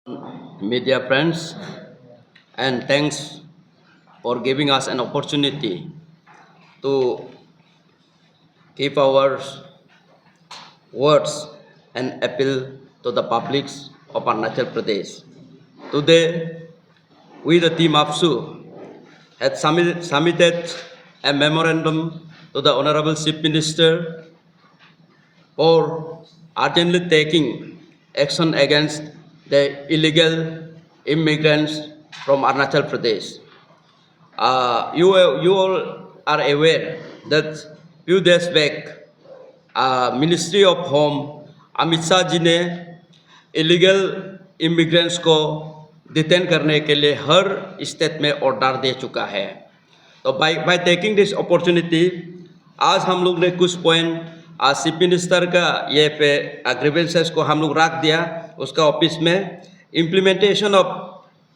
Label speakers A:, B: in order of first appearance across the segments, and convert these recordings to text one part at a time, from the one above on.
A: media friends, and thanks for giving us an opportunity to give our words and appeal to the publics of Arunachal Pradesh. Today, we, the team APSU, had submitted a memorandum to the Honorable Chief Minister for urgently taking action against the illegal immigrants from Arunachal Pradesh. You all are aware that few days back, Ministry of Home Amit Shah ji ने illegal immigrants को detain करने के लिए हर state में order दे चुका है. तो by taking this opportunity आज हम लोग ने कुछ पॉइंट चीफ मिनिस्टर का ये पे ग्रीवेंसेस को हम लोग रख दिया उसका ऑफिस में. Implementation of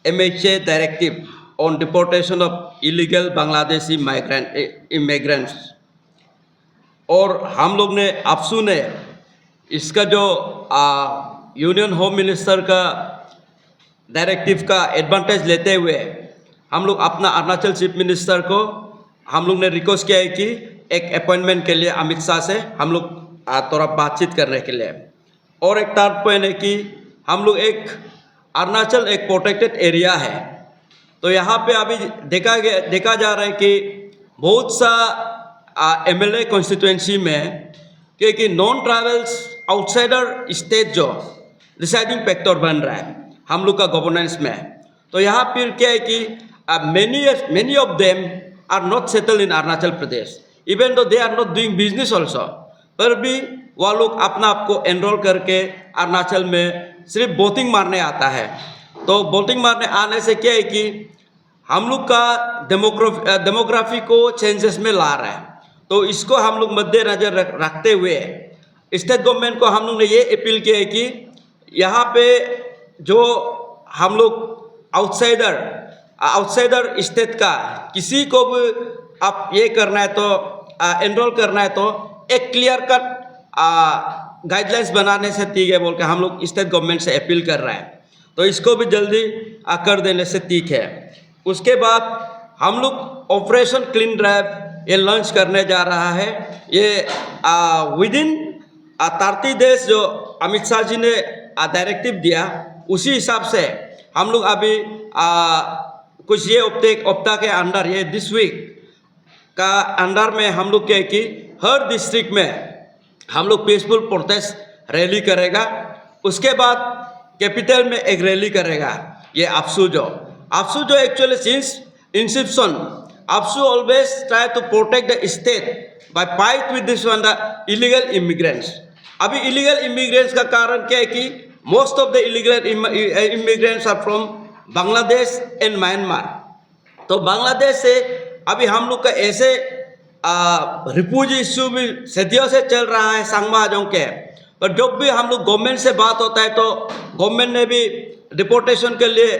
A: MHA directive on deportation of illegal Bangladeshi immigrants, और हम लोग ने APSU ने इसका जो यूनियन होम मिनिस्टर का डायरेक्टिव का एडवांटेज लेते हुए हम लोग अपना अरुणाचल चीफ मिनिस्टर को हम लोग ने रिक्वेस्ट किया है कि एक अपॉइंटमेंट के लिए अमित शाह से हम लोग थोड़ा बातचीत करने के लिए. और एक थर्ड पॉइंट है कि हम लोग अरुणाचल एक प्रोटेक्टेड एरिया है, तो यहाँ पे अभी देखा जा रहा है कि बहुत सा MLA कॉन्स्टिट्यूएंसी में कि नॉन ट्रैवल्स आउटसाइडर स्टेट जो डिसाइडिंग फैक्टर बन रहा है हम लोग का गवर्नेंस में. तो यहाँ फिर क्या है कि many of them are not settled in Arunachal Pradesh, even though they are not doing business also, पर भी वह लोग अपना आप को एनरोल करके अरुणाचल में सिर्फ वोटिंग मारने आता है. तो वोटिंग मारने आने से क्या है कि हम लोग का डेमोग्राफी को चेंजेस में ला रहा है. तो इसको हम लोग मद्देनजर रखते हुए स्टेट गवर्नमेंट को हम लोग ने ये अपील किया है कि यहाँ पे जो हम लोग आउटसाइडर स्टेट का किसी को भी आप ये करना है तो एनरोल करना है तो एक क्लियर कट गाइडलाइंस बनाने से ठीक है बोल के हम लोग स्टेट गवर्नमेंट से अपील कर रहे हैं. तो इसको भी जल्दी कर देने से ठीक है. उसके बाद हम लोग ऑपरेशन क्लीन ड्राइव ये लॉन्च करने जा रहा है. ये विदिन 30 डेज जो अमित शाह जी ने डायरेक्टिव दिया उसी हिसाब से हम लोग अभी कुछ ये हफ्ता के अंदर ये दिस वीक का अंदर में हम लोग क्या है कि हर डिस्ट्रिक्ट में हम लोग पीसफुल प्रोटेस्ट रैली करेगा. उसके बाद कैपिटल में एक रैली करेगा. ये APSU जो actually since Inception APSU always try to protect the state by fight with this one the illegal immigrants. अभी illegal immigrants का कारण क्या है कि most of the illegal immigrants are from Bangladesh and Myanmar. तो बांग्लादेश से अभी हम लोग का ऐसे रिफ्यूजी इश्यू भी सदियों से चल रहा है संगमाजों के. पर जब भी हम लोग गवर्नमेंट से बात होता है तो गवर्नमेंट ने भी डिपोर्टेशन के लिए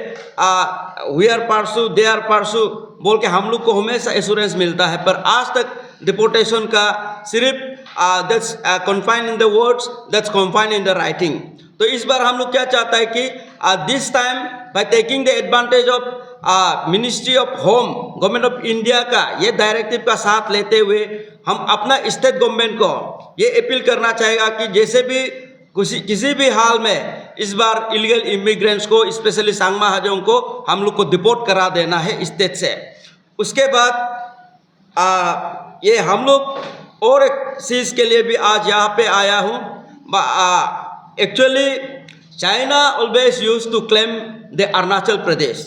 A: we are pursue they are pursue बोल के हम लोग को हमेशा एश्योरेंस मिलता है. पर आज तक डिपोर्टेशन का सिर्फ that's confined in the words, that's confined in the writing. तो इस बार हम लोग क्या चाहता है कि this time by taking the advantage of ministry of home government of India का ये डायरेक्टिव का साथ लेते हुए हम अपना स्टेट गवर्नमेंट को ये अपील करना चाहेगा कि जैसे भी किसी भी हाल में इस बार इलीगल इमिग्रेंट्स को स्पेशली सांगमा हाजों को हम लोग को डिपोर्ट करा देना है स्टेट से. उसके बाद ये हम लोग और एक चीज़ के लिए भी आज यहाँ पे आया हूँ. Actually China always used to claim the Arunachal Pradesh.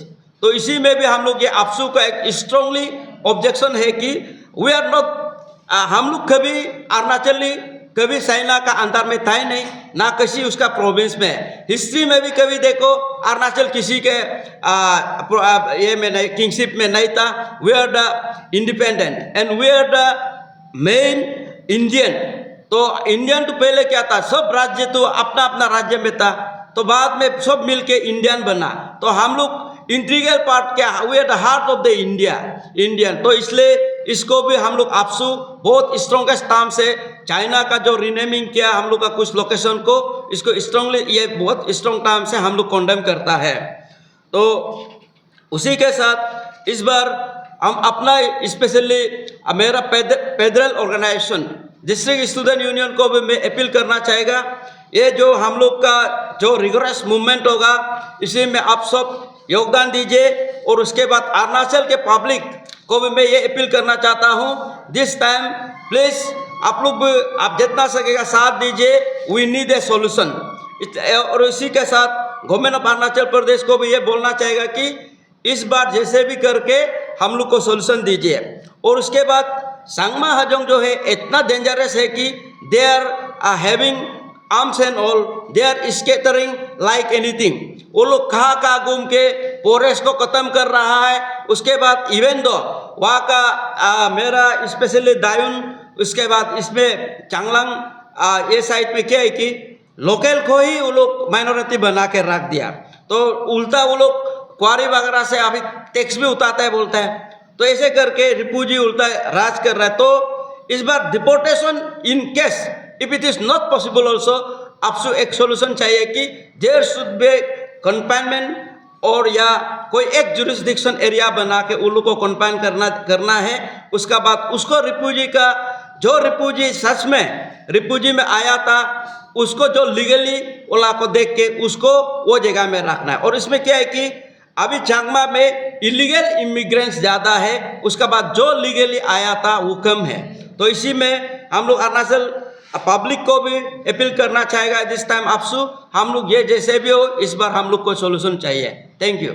A: तो इसी में भी हम लोग ये APSU का एक स्ट्रांगली ऑब्जेक्शन है कि वी आर नॉट, हम लोग कभी अरुणाचली कभी चाइना का अंदर में था ही नहीं, ना किसी उसका प्रोविंस में. हिस्ट्री में भी कभी देखो अरुणाचल किसी के ये में नहीं, किंगशिप में नहीं था. We are the independent and we are the main Indian. तो इंडियन तो पहले क्या था, सब राज्य तो अपना अपना राज्य में था, तो बाद में सब मिलके इंडियन बना. तो हम लोग इंटीग्रल पार्ट क्या, we are the heart of the Indian. तो इसलिए इसको भी हम लोग APSU बहुत स्ट्रॉन्गेस्ट टर्म से चाइना का जो रीनेमिंग किया हम लोग का कुछ लोकेशन को, इसको स्ट्रांगली, ये बहुत स्ट्रॉन्ग टर्म से हम लोग कॉन्डेम करता है। तो उसी के साथ इस बार हम अपना स्पेशली मेरा federal organisation district student union को भी मैं अपील करना चाहेगा, ये जो हम लोग का जो रिगोरस मूवमेंट होगा इसी में आप सब योगदान दीजिए। और उसके बाद अरुणाचल के पब्लिक को भी मैं ये अपील करना चाहता हूँ, दिस टाइम प्लीज़ आप लोग आप जितना सकेगा साथ दीजिए, वी नीड ए सोल्यूशन। और इसी के साथ गवर्नमेंट ऑफ अरुणाचल प्रदेश को भी ये बोलना चाहेगा कि इस बार जैसे भी करके हम लोग को सोल्यूशन दीजिए। और उसके बाद सांगमा हाजोंग जो है इतना डेंजरस है कि they are having arms and all, they are scattering like anything. वो लोग कहाँ घूम के फॉरेस्ट को ख़त्म कर रहा है। उसके बाद इवन दो वहाँ का मेरा स्पेशली दायुन, उसके बाद इसमें चांगलांग ये साइड में क्या है कि लोकल को ही वो लोग माइनॉरिटी बना के रख दिया। तो उल्टा वो लोग क्वारी वगैरह से अभी टैक्स भी उठाता है बोलता है। तो ऐसे करके रिफ्यूजी उल्टा राज कर रहा है। तो इस बार deportation in case if it is not possible also आपसे एक सोल्यूशन चाहिए कि देयर शुड बी कन्फाइनमेंट, और या कोई एक जुरिस्डिक्शन एरिया बना के उन लोग को कन्फाइन करना है। उसका बाद उसको रिफ्यूजी का जो रिफ्यूजी सच में रिफ्यूजी में आया था उसको जो लीगली ओला को देख के उसको वो जगह में रखना है। और इसमें क्या है कि अभी चांगमा में इलीगल इमिग्रेंट्स ज़्यादा है, उसका बाद जो लीगली आया था वो कम है। तो इसी में हम लोग अरुणाचल पब्लिक को भी अपील करना चाहेगा दिस टाइम आपसे, हम लोग ये जैसे भी हो इस बार हम लोग को सोल्यूशन चाहिए। Thank you.